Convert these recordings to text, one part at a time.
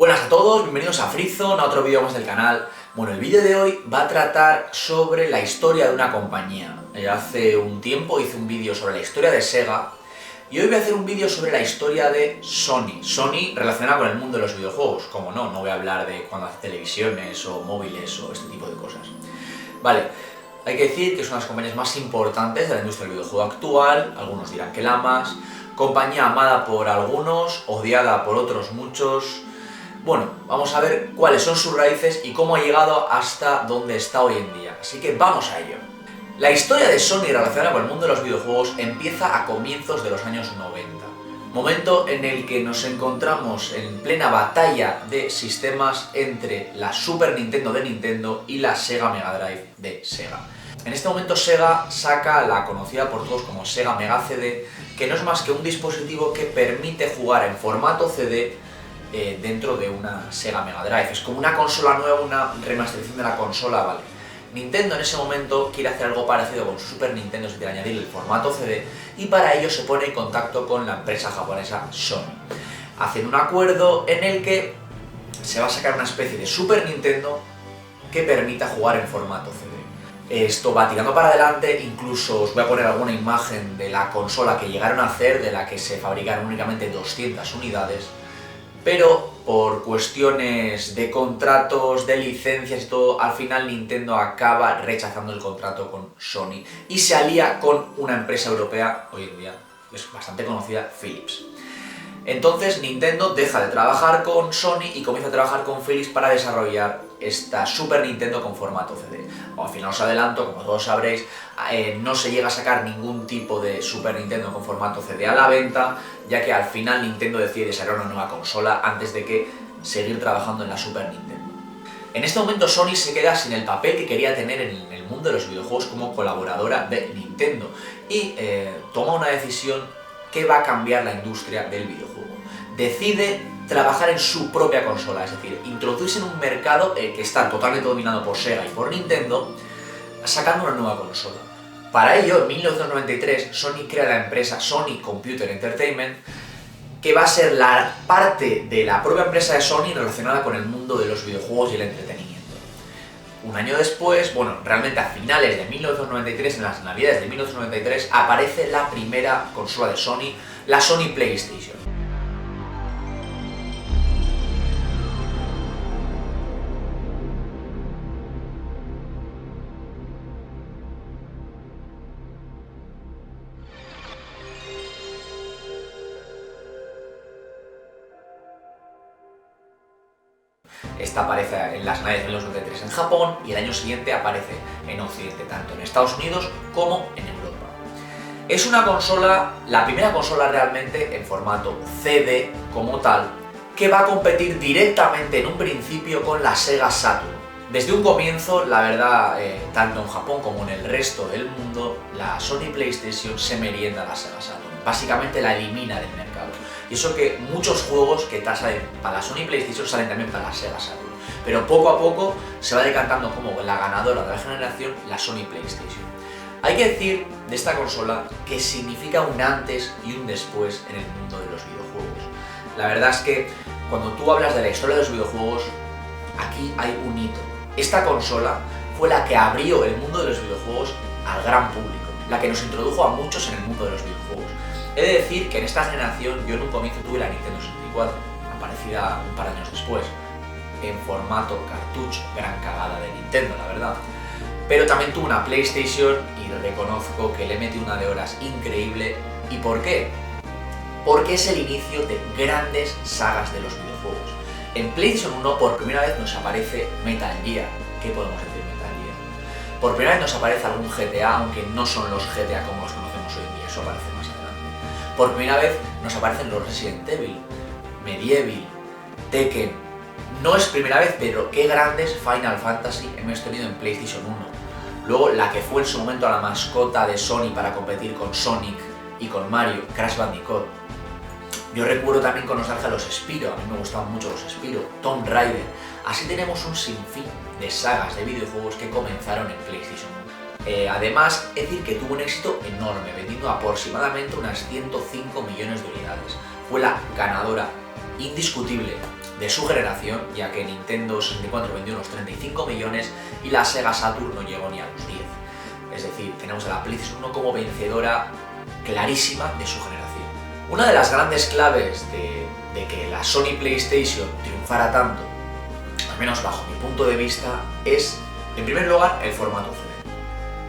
Buenas a todos, bienvenidos a Freezone, a otro vídeo más del canal. Bueno, el vídeo de hoy va a tratar sobre la historia de una compañía. Hace un tiempo hice un vídeo sobre la historia de Sega y hoy voy a hacer un vídeo sobre la historia de Sony. Sony relacionada con el mundo de los videojuegos. Como no voy a hablar de cuando hace televisiones o móviles o este tipo de cosas. Vale, hay que decir que es una de las compañías más importantes de la industria del videojuego actual, algunos dirán que la más, compañía amada por algunos, odiada por otros muchos. Bueno, vamos a ver cuáles son sus raíces y cómo ha llegado hasta donde está hoy en día. Así que vamos a ello. La historia de Sony relacionada con el mundo de los videojuegos empieza a comienzos de los años 90. Momento en el que nos encontramos en plena batalla de sistemas entre la Super Nintendo de Nintendo y la Sega Mega Drive de Sega. En este momento Sega saca la conocida por todos como Sega Mega CD, que no es más que un dispositivo que permite jugar en formato CD dentro de una Sega Mega Drive. Es como una consola nueva, una remasterización de la consola, ¿vale? Nintendo en ese momento quiere hacer algo parecido con Super Nintendo, se quiere añadir el formato CD y para ello se pone en contacto con la empresa japonesa Sony. Hacen un acuerdo en el que se va a sacar una especie de Super Nintendo que permita jugar en formato CD. Esto va tirando para adelante, incluso os voy a poner alguna imagen de la consola que llegaron a hacer, de la que se fabricaron únicamente 200 unidades, pero por cuestiones de contratos, de licencias y todo, al final Nintendo acaba rechazando el contrato con Sony y se alía con una empresa europea, hoy en día es bastante conocida, Philips. Entonces Nintendo deja de trabajar con Sony y comienza a trabajar con Philips para desarrollar esta Super Nintendo con formato CD. Al final os adelanto, como todos sabréis, no se llega a sacar ningún tipo de Super Nintendo con formato CD a la venta, ya que al final Nintendo decide sacar una nueva consola antes de que seguir trabajando en la Super Nintendo. En este momento Sony se queda sin el papel que quería tener en el mundo de los videojuegos como colaboradora de Nintendo y toma una decisión que va a cambiar la industria del videojuego. Decide trabajar en su propia consola, es decir, introducirse en un mercado que está totalmente dominado por Sega y por Nintendo, sacando una nueva consola. Para ello, en 1993, Sony crea la empresa Sony Computer Entertainment, que va a ser la parte de la propia empresa de Sony relacionada con el mundo de los videojuegos y el entretenimiento. Un año después, bueno, realmente a finales de 1993, en las navidades de 1993, aparece la primera consola de Sony, la Sony PlayStation. Esta aparece en las navidades de 1993 en Japón y el año siguiente aparece en Occidente, tanto en Estados Unidos como en Europa. Es una consola, la primera consola realmente en formato CD como tal, que va a competir directamente en un principio con la Sega Saturn. Desde un comienzo, la verdad, tanto en Japón como en el resto del mundo, la Sony PlayStation se merienda a la Sega Saturn. Básicamente la elimina del mercado. Y eso que muchos juegos que salen para la Sony PlayStation salen también para la Sega Saturn. Pero poco a poco se va decantando como la ganadora de la generación la Sony PlayStation. Hay que decir de esta consola que significa un antes y un después en el mundo de los videojuegos. La verdad es que cuando tú hablas de la historia de los videojuegos, aquí hay un hito. Esta consola fue la que abrió el mundo de los videojuegos al gran público, la que nos introdujo a muchos en el mundo de los videojuegos. He de decir que en esta generación yo en un comienzo tuve la Nintendo 64, aparecida un par de años después, en formato cartucho, gran cagada de Nintendo, la verdad. Pero también tuve una PlayStation y reconozco que le metí una de horas increíble. ¿Y por qué? Porque es el inicio de grandes sagas de los videojuegos. En PlayStation 1 por primera vez nos aparece Metal Gear. ¿Qué podemos decir de Metal Gear? Por primera vez nos aparece algún GTA, aunque no son los GTA como los conocemos hoy en día, eso aparece más adelante. Por primera vez nos aparecen los Resident Evil, Medieval, Tekken. No es primera vez, pero qué grandes Final Fantasy hemos tenido en PlayStation 1. Luego la que fue en su momento la mascota de Sony para competir con Sonic y con Mario, Crash Bandicoot. Yo recuerdo también con nostalgia los Spyro, a mí me gustaban mucho los Spyro, Tomb Raider. Así tenemos un sinfín de sagas de videojuegos que comenzaron en PlayStation 1. Además, es decir que tuvo un éxito enorme, vendiendo aproximadamente unas 105 millones de unidades. Fue la ganadora indiscutible de su generación, ya que Nintendo 64 vendió unos 35 millones y la Sega Saturn no llegó ni a los 10. Es decir, tenemos a la PlayStation 1 como vencedora clarísima de su generación. Una de las grandes claves de que la Sony PlayStation triunfara tanto, al menos bajo mi punto de vista, es, en primer lugar, el formato CD.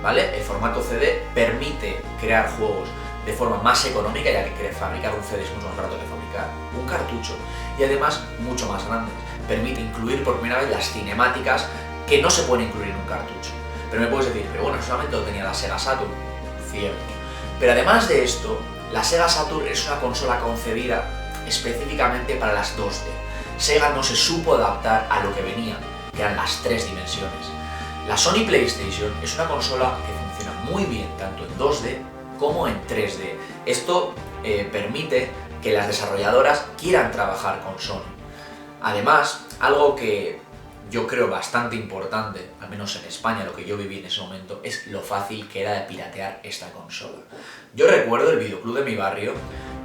¿Vale? El formato CD permite crear juegos de forma más económica, ya que fabricar un CD es mucho más barato que fabricar un cartucho, y además mucho más grande. Permite incluir por primera vez las cinemáticas que no se pueden incluir en un cartucho. Pero me puedes decir, pero bueno, solamente lo tenía la Sega Saturn. Cierto. Pero además de esto, la Sega Saturn es una consola concebida específicamente para las 2D. Sega no se supo adaptar a lo que venía, que eran las 3 dimensiones. La Sony PlayStation es una consola que funciona muy bien tanto en 2D como en 3D. Esto permite que las desarrolladoras quieran trabajar con Sony. Además, algo que yo creo bastante importante, al menos en España, lo que yo viví en ese momento, es lo fácil que era de piratear esta consola. Yo recuerdo el videoclub de mi barrio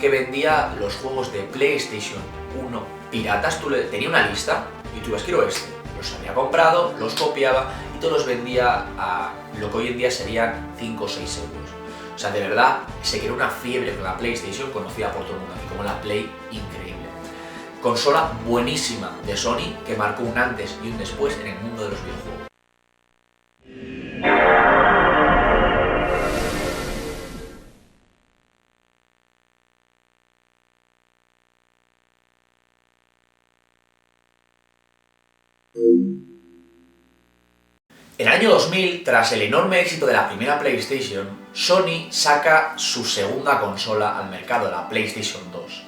que vendía los juegos de PlayStation 1 piratas. Tenía una lista y tú ibas, quiero este. Los había comprado, los copiaba y todos los vendía a lo que hoy en día serían 5 o 6 euros. O sea, de verdad, se creó una fiebre con la PlayStation conocida por todo el mundo, así como la Play, increíble. Consola buenísima de Sony que marcó un antes y un después en el mundo de los videojuegos. En el año 2000, tras el enorme éxito de la primera PlayStation, Sony saca su segunda consola al mercado, la PlayStation 2.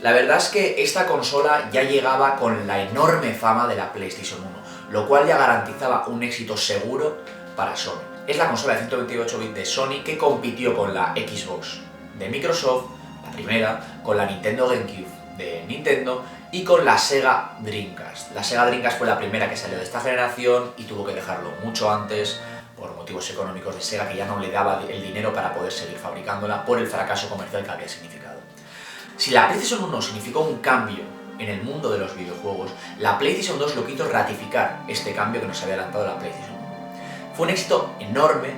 La verdad es que esta consola ya llegaba con la enorme fama de la PlayStation 1, lo cual ya garantizaba un éxito seguro para Sony. Es la consola de 128 bits de Sony que compitió con la Xbox de Microsoft, la primera, con la Nintendo GameCube de Nintendo y con la Sega Dreamcast. La Sega Dreamcast fue la primera que salió de esta generación y tuvo que dejarlo mucho antes por motivos económicos de Sega, que ya no le daba el dinero para poder seguir fabricándola por el fracaso comercial que había significado. Si la PlayStation 1 significó un cambio en el mundo de los videojuegos, la PlayStation 2 lo quiso ratificar este cambio que nos había adelantado la PlayStation 1. Fue un éxito enorme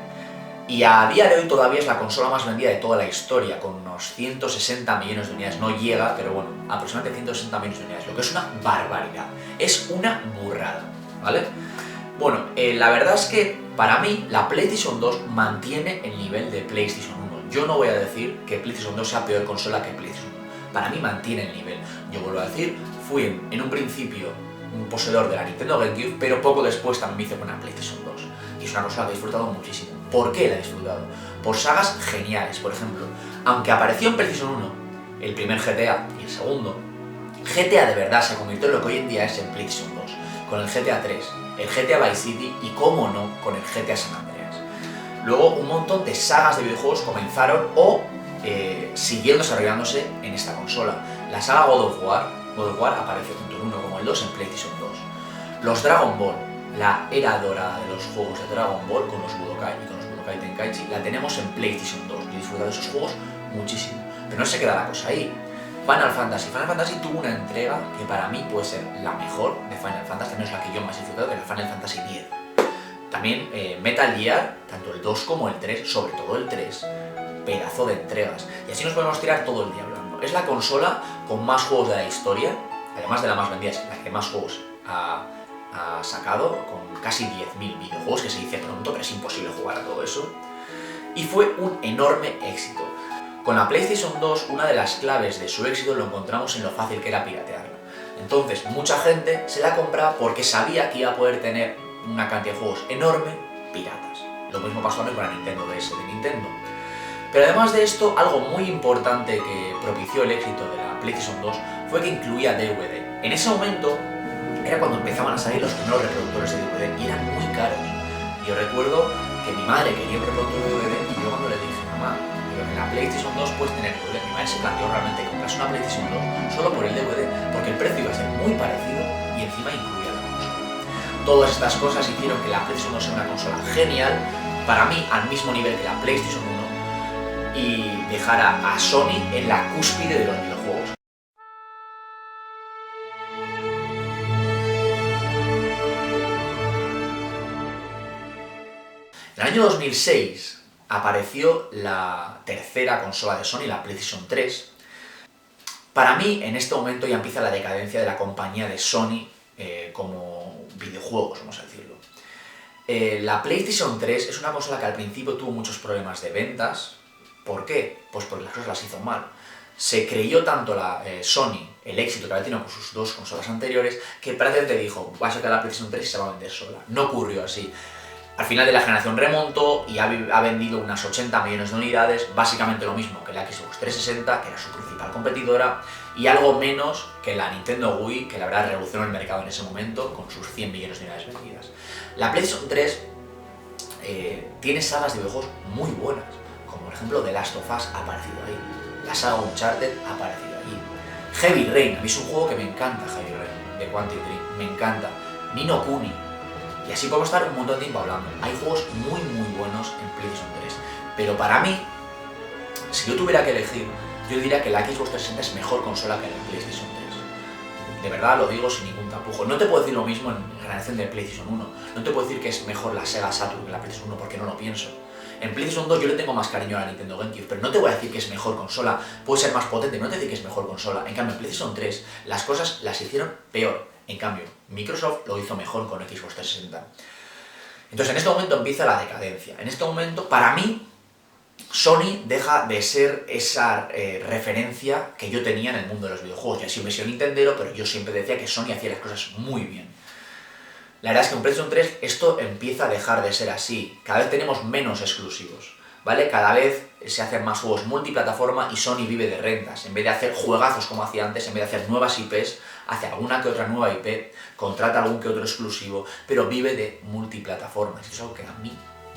y a día de hoy todavía es la consola más vendida de toda la historia, con unos 160 millones de unidades. No llega, pero bueno, aproximadamente 160 millones de unidades, lo que es una barbaridad. Es una burrada, ¿vale? Bueno, la verdad es que para mí la PlayStation 2 mantiene el nivel de PlayStation 1. Yo no voy a decir que PlayStation 2 sea peor consola que PlayStation 1. Para mí mantiene el nivel. Yo vuelvo a decir, fui en un principio un poseedor de la Nintendo GameCube, pero poco después también me hice con la PlayStation 2. Y es una consola que he disfrutado muchísimo. ¿Por qué la he disfrutado? Por sagas geniales. Por ejemplo, aunque apareció en PlayStation 1 el primer GTA y el segundo, GTA de verdad se convirtió en lo que hoy en día es en PlayStation 2, con el GTA 3, el GTA Vice City y, cómo no, con el GTA San Andreas. Luego un montón de sagas de videojuegos comenzaron o siguieron desarrollándose en esta consola. La saga God of War apareció tanto el 1 como el 2 en PlayStation 2. Los Dragon Ball, la era dorada de los juegos de Dragon Ball con los Budokai y con los Budokai Tenkaichi, la tenemos en PlayStation 2. Yo he disfrutado de esos juegos muchísimo. Pero no se queda la cosa ahí. Final Fantasy tuvo una entrega que para mí puede ser la mejor de Final Fantasy, no es la que yo más he disfrutado, que es la Final Fantasy X. También Metal Gear, tanto el 2 como el 3, sobre todo el 3, pedazo de entregas. Y así nos podemos tirar todo el día hablando. Es la consola con más juegos de la historia, además de la más vendida, es la que más juegos ha sacado, con casi 10.000 videojuegos, que se dice pronto, pero es imposible jugar a todo eso. Y fue un enorme éxito. Con la PlayStation 2, una de las claves de su éxito lo encontramos en lo fácil que era piratearla. Entonces, mucha gente se la compraba porque sabía que iba a poder tener una cantidad de juegos enorme piratas. Lo mismo pasó también con la Nintendo DS de Nintendo. Pero además de esto, algo muy importante que propició el éxito de la PlayStation 2 fue que incluía DVD. En ese momento era cuando empezaban a salir los primeros reproductores de DVD y eran muy caros. Yo recuerdo que mi madre quería un reproductor de DVD y yo cuando le dije, mamá, pero en la PlayStation 2 puedes tener DVD, mi madre se planteó realmente comprarse una PlayStation 2 solo por el DVD, porque el precio iba a ser muy parecido y encima incluía la consola. Todas estas cosas hicieron que la PlayStation 2 sea una consola genial, para mí al mismo nivel que la PlayStation 1, y dejara a Sony en la cúspide de los videojuegos. año 2006 apareció la tercera consola de Sony, la PlayStation 3. Para mí, en este momento ya empieza la decadencia de la compañía de Sony como videojuegos, vamos a decirlo. La PlayStation 3 es una consola que al principio tuvo muchos problemas de ventas. ¿Por qué? Pues porque las cosas las hizo mal. Se creyó tanto Sony el éxito que había tenido con sus dos consolas anteriores que prácticamente dijo, va a sacar la PlayStation 3 y se va a vender sola. No ocurrió así. Al final de la generación remontó y ha vendido unas 80 millones de unidades, básicamente lo mismo que la Xbox 360, que era su principal competidora, y algo menos que la Nintendo Wii, que la verdad revolucionó el mercado en ese momento con sus 100 millones de unidades vendidas. La PlayStation 3 tiene sagas de videojuegos muy buenas, como por ejemplo The Last of Us ha aparecido ahí, la saga Uncharted ha aparecido ahí, Heavy Rain, a mí es un juego que me encanta, Heavy Rain, de Quantic Dream, me encanta, Ni no Kuni, y así podemos estar un montón de tiempo hablando. Hay juegos muy buenos en PlayStation 3, pero para mí, si yo tuviera que elegir, yo diría que la Xbox 360 es mejor consola que la PlayStation 3. De verdad lo digo sin ningún tapujo. No te puedo decir lo mismo en generación de PlayStation 1. No te puedo decir que es mejor la Sega Saturn que la PlayStation 1 porque no lo pienso. En PlayStation 2 yo le tengo más cariño a la Nintendo GameCube, pero no te voy a decir que es mejor consola, puede ser más potente, no te voy a decir que es mejor consola. En cambio, en PlayStation 3 las cosas las hicieron peor. En cambio, Microsoft lo hizo mejor con Xbox 360. Entonces, en este momento empieza la decadencia. En este momento, para mí, Sony deja de ser esa referencia que yo tenía en el mundo de los videojuegos. Ya siempre he sido nintendero, pero yo siempre decía que Sony hacía las cosas muy bien. La verdad es que en PlayStation 3 esto empieza a dejar de ser así. Cada vez tenemos menos exclusivos, ¿vale? Cada vez se hacen más juegos multiplataforma y Sony vive de rentas. En vez de hacer juegazos como hacía antes, en vez de hacer nuevas IPs, hace alguna que otra nueva IP, contrata algún que otro exclusivo, pero vive de multiplataformas. Eso es algo que a mí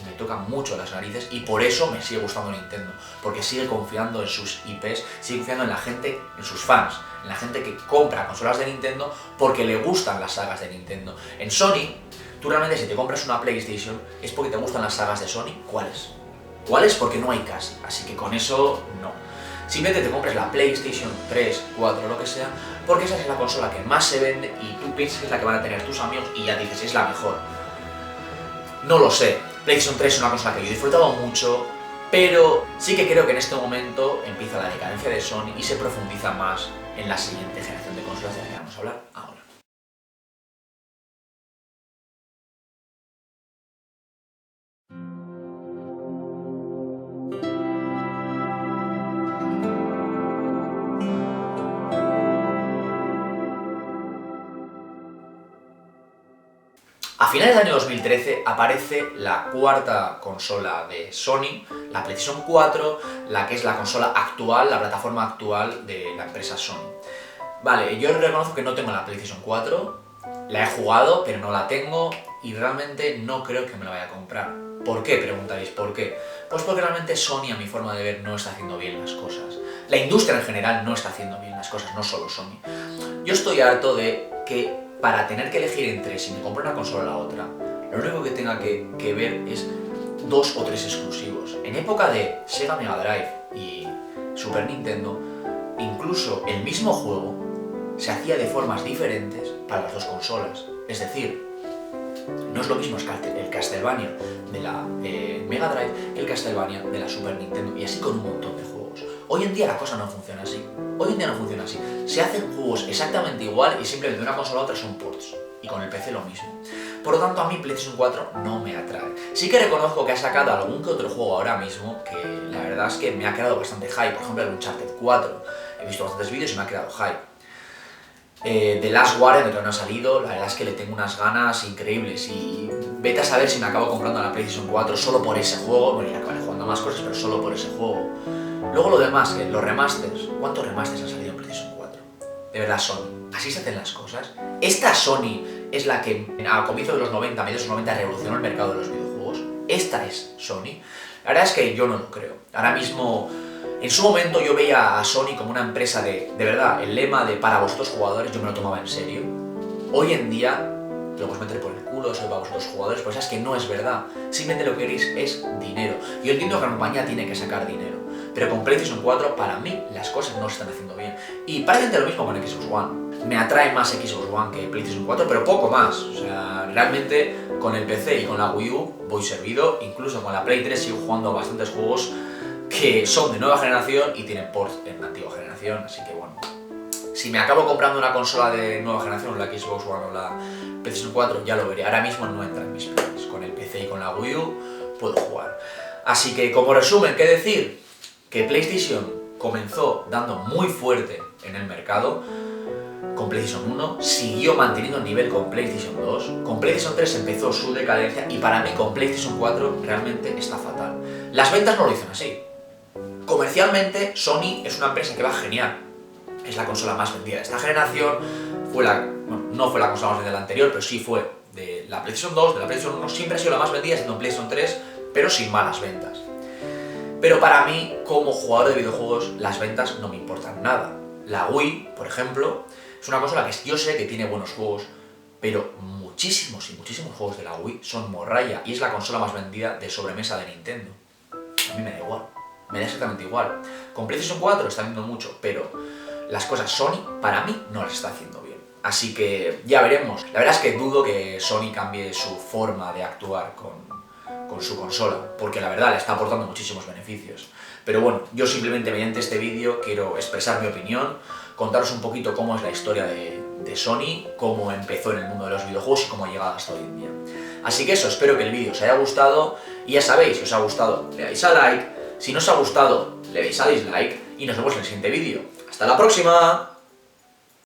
me toca mucho las narices y por eso me sigue gustando Nintendo, porque sigue confiando en sus IPs, sigue confiando en la gente, en sus fans, en la gente que compra consolas de Nintendo porque le gustan las sagas de Nintendo. En Sony, tú realmente si te compras una PlayStation es porque te gustan las sagas de Sony. ¿Cuáles? ¿Cuáles? Porque no hay casi, así que con eso no. Simplemente te compres la PlayStation 3, 4, lo que sea, porque esa es la consola que más se vende y tú piensas que es la que van a tener tus amigos y ya dices, es la mejor. No lo sé, PlayStation 3 es una consola que yo he disfrutado mucho, pero sí que creo que en este momento empieza la decadencia de Sony y se profundiza más en la siguiente generación de consolas de la que vamos a hablar ahora. A finales del año 2013 aparece la cuarta consola de Sony, la PlayStation 4, la que es la consola actual, la plataforma actual de la empresa Sony. Vale, yo reconozco que no tengo la PlayStation 4, la he jugado, pero no la tengo y realmente no creo que me la vaya a comprar. ¿Por qué? Preguntaréis, ¿por qué? Pues porque realmente Sony, a mi forma de ver, no está haciendo bien las cosas. La industria en general no está haciendo bien las cosas, no solo Sony. Yo estoy harto de que para tener que elegir entre si me compro una consola o la otra, lo único que tenga que ver es 2 o 3 exclusivos. En época de Sega Mega Drive y Super Nintendo, incluso el mismo juego se hacía de formas diferentes para las dos consolas. Es decir, no es lo mismo el Castlevania de la Mega Drive que el Castlevania de la Super Nintendo, y así con un montón de juegos. Hoy en día la cosa no funciona así. Hoy en día no funciona así. Se hacen juegos exactamente igual y simplemente de una consola a otra son ports. Y con el PC lo mismo. Por lo tanto, a mí PlayStation 4 no me atrae. Sí que reconozco que ha sacado algún que otro juego ahora mismo que la verdad es que me ha creado bastante hype. Por ejemplo, el Uncharted 4. He visto bastantes vídeos y me ha creado hype. The Last Guardian, que todavía no ha salido, la verdad es que le tengo unas ganas increíbles y vete a saber si me acabo comprando la PlayStation 4 solo por ese juego. Bueno, ya acabaré jugando más cosas, pero solo por ese juego. Luego lo demás, los remasters. ¿Cuántos remasters han salido en PlayStation 4? De verdad, Sony. ¿Así se hacen las cosas? Esta Sony es la que a comienzos de los 90, mediados de los 90, revolucionó el mercado de los videojuegos. Esta es Sony. La verdad es que yo no lo creo. Ahora mismo, en su momento yo veía a Sony como una empresa de verdad, el lema de para vosotros jugadores, yo me lo tomaba en serio. Hoy en día, lo podéis meter por el culo, soy para vosotros jugadores, pues es que no es verdad. Simplemente lo que queréis es dinero. Yo entiendo que la compañía tiene que sacar dinero. Pero con PlayStation 4, para mí, las cosas no se están haciendo bien. Y prácticamente lo mismo con Xbox One. Me atrae más Xbox One que PlayStation 4, pero poco más. O sea, realmente con el PC y con la Wii U voy servido. Incluso con la Play 3 sigo jugando bastantes juegos que son de nueva generación y tienen ports en la antigua generación. Así que bueno, si me acabo comprando una consola de nueva generación, la Xbox One o la PlayStation 4, ya lo veré. Ahora mismo no entra en mis planes. Con el PC y con la Wii U puedo jugar. Así que como resumen, ¿qué decir? Que PlayStation comenzó dando muy fuerte en el mercado con PlayStation 1, siguió manteniendo el nivel con PlayStation 2, con PlayStation 3 empezó su decadencia y para mí con PlayStation 4 realmente está fatal. Las ventas no lo dicen así. Comercialmente, Sony es una empresa que va genial. Es la consola más vendida de esta generación, no fue la consola más vendida de la anterior, pero sí fue de la PlayStation 2, de la PlayStation 1, siempre ha sido la más vendida, siendo PlayStation 3, pero sin malas ventas. Pero para mí, como jugador de videojuegos, las ventas no me importan nada. La Wii, por ejemplo, es una consola que yo sé que tiene buenos juegos, pero muchísimos y muchísimos juegos de la Wii son morralla y es la consola más vendida de sobremesa de Nintendo. A mí me da igual, me da exactamente igual. Con PlayStation 4 está viendo mucho, pero las cosas Sony, para mí, no las está haciendo bien. Así que ya veremos. La verdad es que dudo que Sony cambie su forma de actuar con su consola, porque la verdad le está aportando muchísimos beneficios. Pero bueno, yo simplemente mediante este vídeo quiero expresar mi opinión, contaros un poquito cómo es la historia de Sony, cómo empezó en el mundo de los videojuegos y cómo ha llegado hasta hoy en día. Así que eso, espero que el vídeo os haya gustado, y ya sabéis, si os ha gustado, le dais a like, si no os ha gustado, le dais a dislike, y nos vemos en el siguiente vídeo. ¡Hasta la próxima!